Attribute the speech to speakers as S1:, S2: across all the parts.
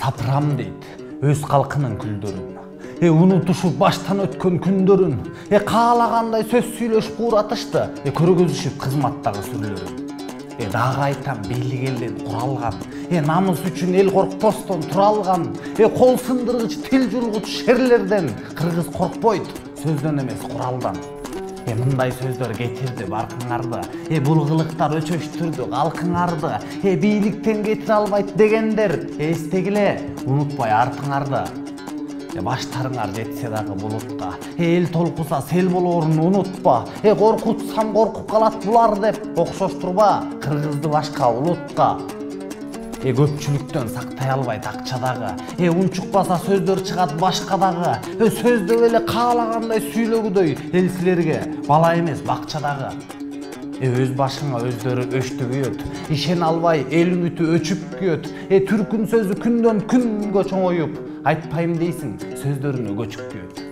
S1: Сапырам дейт өз калкынын күлдөрүн. Унутушуп баштан өткөн күндөрүн. Каалагандай сөз сүйлөшүп уратышты. Көргөзүшүп кызматтагы сүрлөрүн. Дагы айтам, бийлик элден куралган. Намыс үчүн эл коркпостон тура алган. Кол сындыргыч, тил жулгуч шерлерден кыргыз коркпойт, сөздөн эмес куралдан. Мындай сөздөр кетирди баркыңарды. Бул кылыктар өчөштүрдү калкыңарды. Бийликтен кетире албайт дегендер, эстегиле, унутпай артыңарды. Баштарыңар жетсе дагы булутта. Эл толкуса сел болоорун унутпа. Коркутсам коркуп калат булар деп окшоштурба кыргызды башка улутка. Көпчүлүктөн сактай албайт акчадагы. Унчукпаса сөздөр чыгат башкадагы. Сөздөп эле каалагандай сүйлөгүдөй эл силерге бала эмес бакчадагы. Өз башыңа өздөрү өчтүгүйөт. Ишен албай эл үмүтү өчүп күйөт. Түркүн сөзү күндөн күнгө чоңоюп, айтпайм дейсиң, сөздөрүнө көчүп күйөт.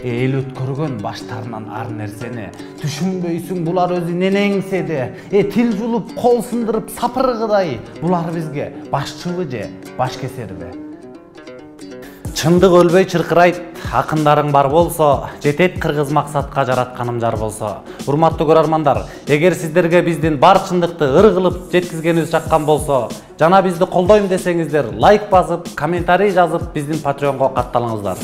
S1: Эл өткөргөн баштарынан ар нерсени түшүнбөйсүң, булар өзү ненеңседи. Тил жулуп, кол сындырып сапыргыдай, булар бизге башчыбы же баш кесерби? Чындык өлбөй чыркырайт, акындарың бар болсо, жетет кыргыз максатка жаратканым жар болсо. Урматтуу көрөрмандар, эгер сиздерге биздин бар чындыкты ыр кылып жеткизгенибиз жаккан болсо, жана бизди колдойм десеңиздер, лайк басып, комментарий жазып, биздин Patreonго катталыңыздар.